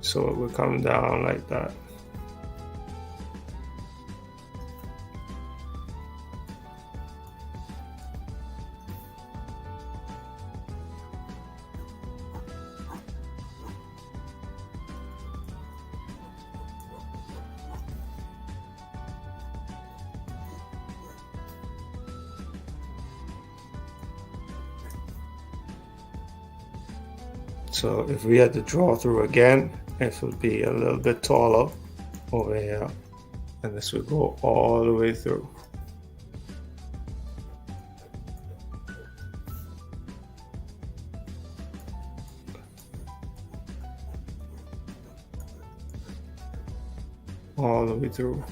So it would come down like that. So if we had to draw through again, it would be a little bit taller over here, and this would go all the way through. All the way through.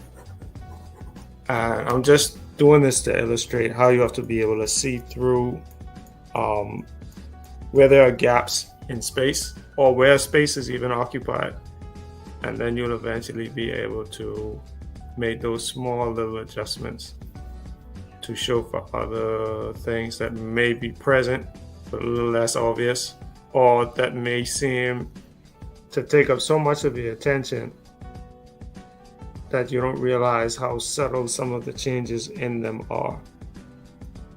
And I'm just doing this to illustrate how you have to be able to see through where there are gaps in space or where space is even occupied, and then you'll eventually be able to make those small little adjustments to show for other things that may be present but a little less obvious, or that may seem to take up so much of your attention that you don't realize how subtle some of the changes in them are.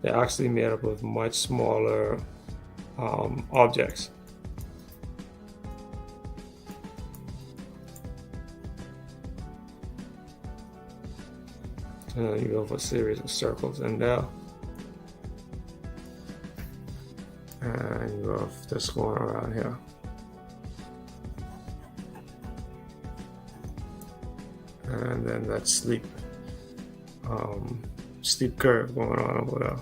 They're actually made up of much smaller objects. You have a series of circles in there. And you have this going around here. And then that steep curve going on over there.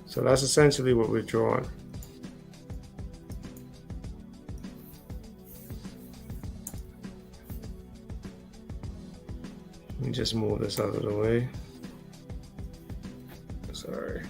So that's essentially what we're drawing. Let me just move this out of the way. Sorry.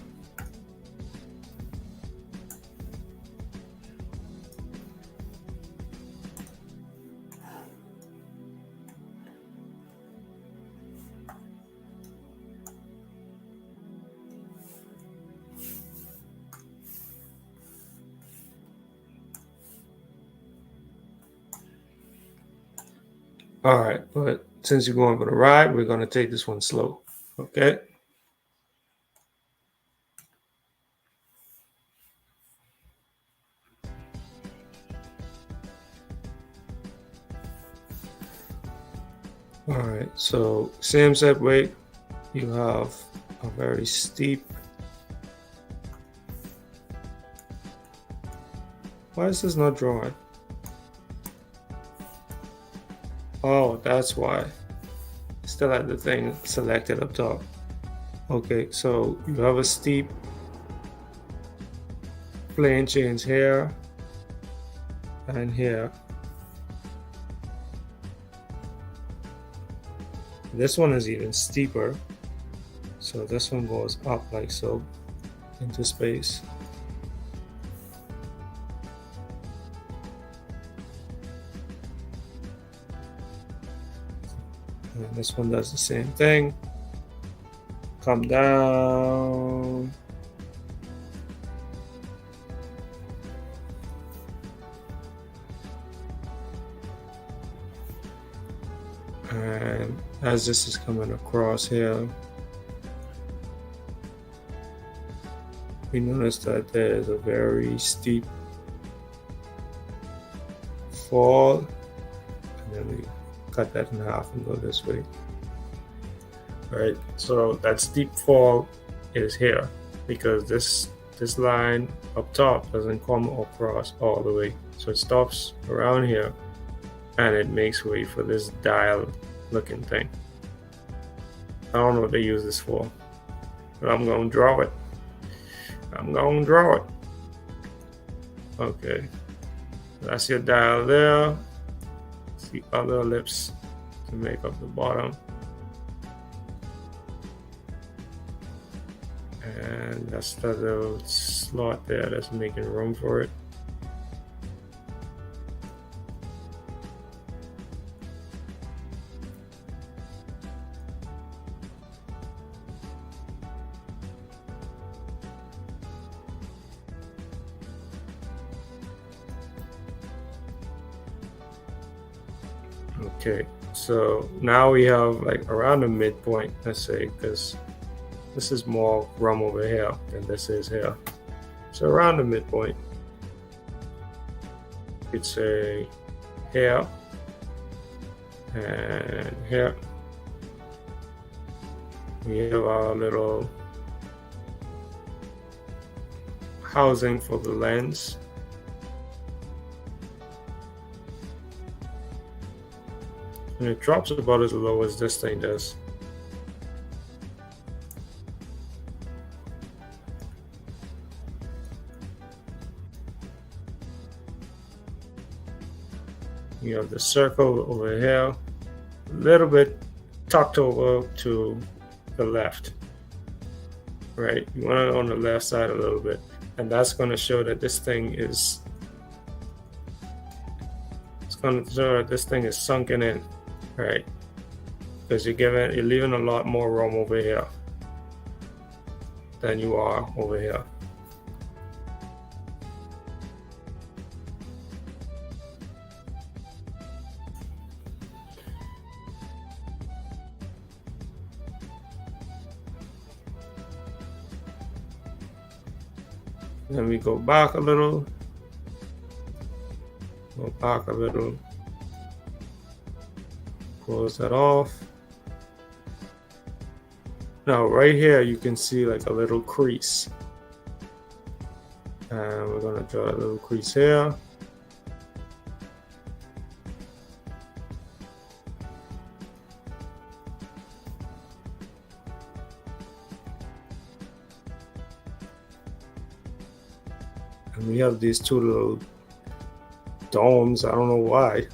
All right, but since you're going for the ride, we're going to take this one slow, okay? All right, so same set weight, you have a very steep Why is this not drawing? Oh, that's why. Still had the thing selected up top. Okay, so you have a steep plane change here and here. This one is even steeper. So this one goes up like so into space. And this one does the same thing. Come down. And as this is coming across here, we notice that there is a very steep fall, and then we cut that in half and go this way. All right, so that steep fall is here because this line up top doesn't come across all the way, so it stops around here and it makes way for this dial looking thing. I don't know what they use this for, but I'm gonna draw it. Okay, that's your dial there. The other ellipse to make up the bottom, and that's the little slot there that's making room for it. Okay, so now we have like around the midpoint, let's say, because this is more room over here than this is here. So around the midpoint, you'd say here and here. We have our little housing for the lens. And it drops about as low as this thing does. You have the circle over here, a little bit tucked over to the left, right? You want it on the left side a little bit, and that's going to show that this thing is, it's going to show that this thing is sunken in. Right, because you're leaving a lot more room over here than you are over here. Then we go back a little, close that off. Now right here you can see like a little crease, and we're going to draw a little crease here. And we have these two little domes. I don't know why.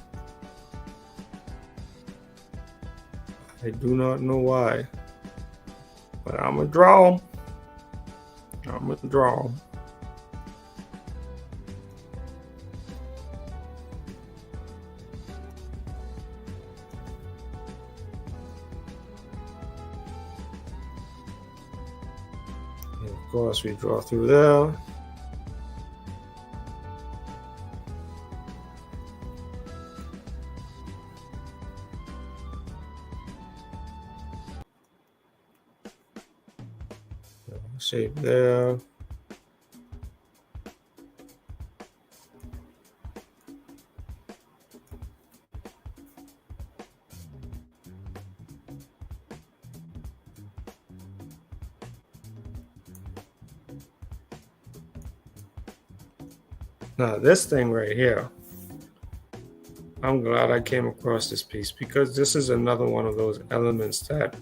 I do not know why, but I'm gonna draw them. And of course, we draw through there. Shape there. Now this thing right here, I'm glad I came across this piece because this is another one of those elements that,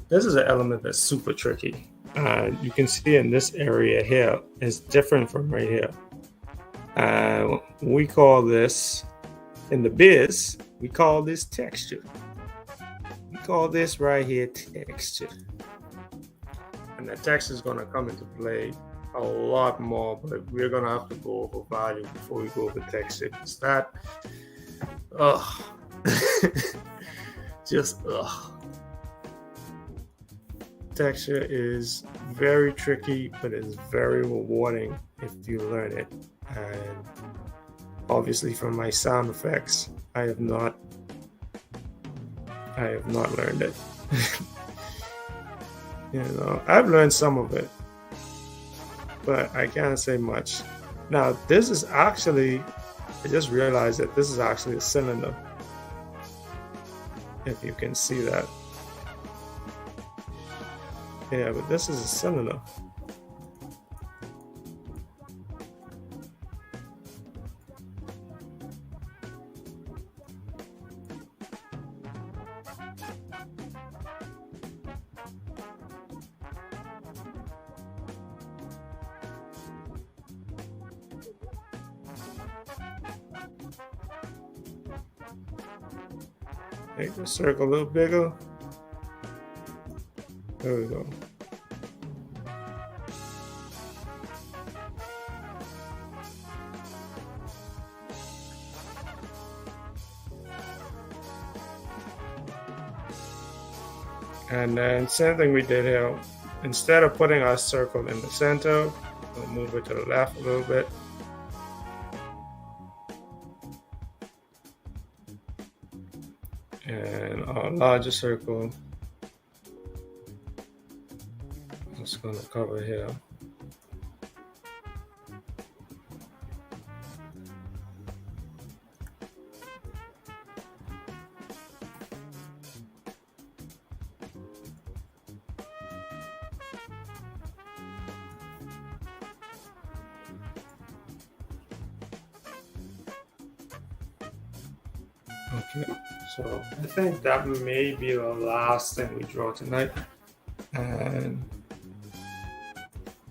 this is an element that's super tricky. And you can see in this area here is different from right here. And we call this, in the biz, we call this texture. We call this right here texture. And the texture is going to come into play a lot more, but we're going to have to go over value before we go over texture. It's that, just texture is very tricky, but it's very rewarding if you learn it. And obviously from my sound effects, I have not learned it. You know, I've learned some of it, but I can't say much. Now, this is actually, I just realized that this is actually a cylinder. If you can see that. Yeah, but this is a cylinder. Make the circle a little bigger. There we go. And then same thing we did here. Instead of putting our circle in the center, we'll move it to the left a little bit. And our larger circle is going to cover here. Okay, so I think that may be the last thing we draw tonight. And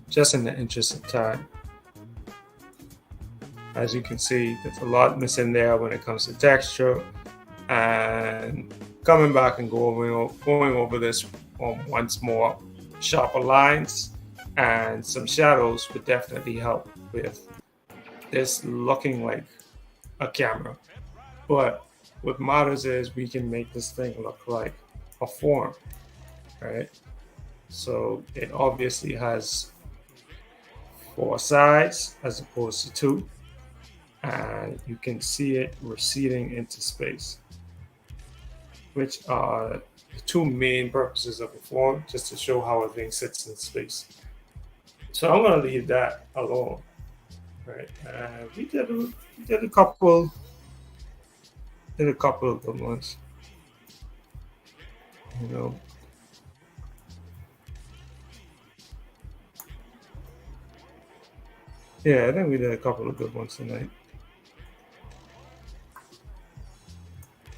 just in the interest of time, as you can see, there's a lot missing there when it comes to texture. And coming back and going over this once more, sharper lines and some shadows would definitely help with this looking like a camera. But what matters is we can make this thing look like a form, right? So it obviously has 4 sides as opposed to 2, and you can see it receding into space, which are the 2 main purposes of a form, just to show how a thing sits in space. So I'm going to leave that alone, right? We did a couple. Did a couple of good ones, you know. Yeah, I think we did a couple of good ones tonight.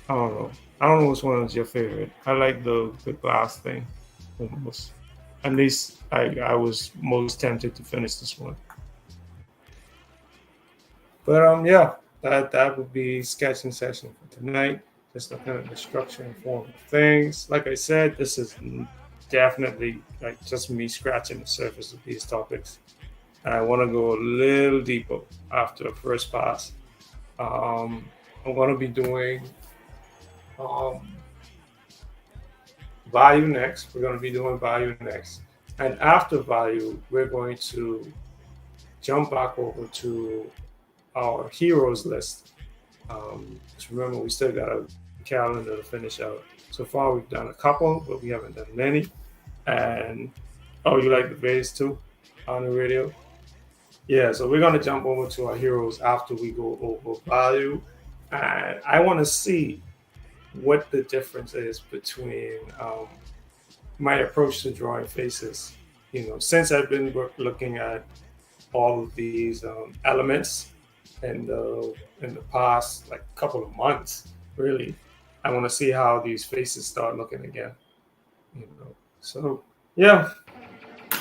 I don't know which one is your favorite. I like the glass thing the most. At least I was most tempted to finish this one. But yeah, that would be sketching session for tonight. Just looking at the structure and form of things. Like I said, this is definitely like just me scratching the surface of these topics. And I want to go a little deeper after the first pass. I'm going to be doing value next. We're going to be doing value next. And after value, we're going to jump back over to our heroes list. Just remember, we still got a calendar to finish out. So far, we've done a couple, but we haven't done many. And you like the bass too on the radio? Yeah, so we're going to jump over to our heroes after we go over value. And I want to see what the difference is between my approach to drawing faces. You know, since I've been looking at all of these elements in the past like couple of months. Really, I want to see how these faces start looking again. So yeah,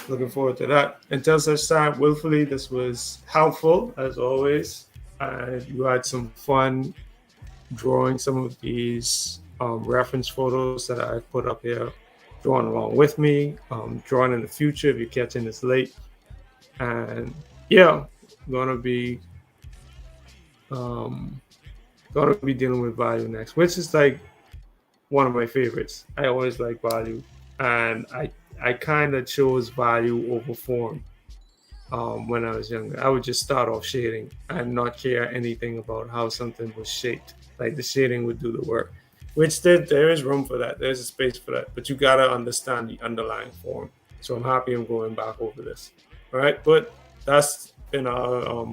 looking forward to that. Until such time, willfully, this was helpful as always, and you had some fun drawing some of these reference photos that I put up here, drawing along with me, drawing in the future if you're catching this late. And yeah, gonna be um, gonna be dealing with value next, which is like one of my favorites. I always like value, and I kind of chose value over form. When I was younger, I would just start off shading and not care anything about how something was shaped. Like the shading would do the work, which there is room for that. There's a space for that, but you gotta understand the underlying form. So I'm happy I'm going back over this. All right, but that's been our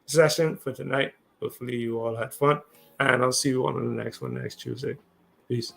session for tonight. Hopefully you all had fun, and I'll see you on the next one next Tuesday. Peace.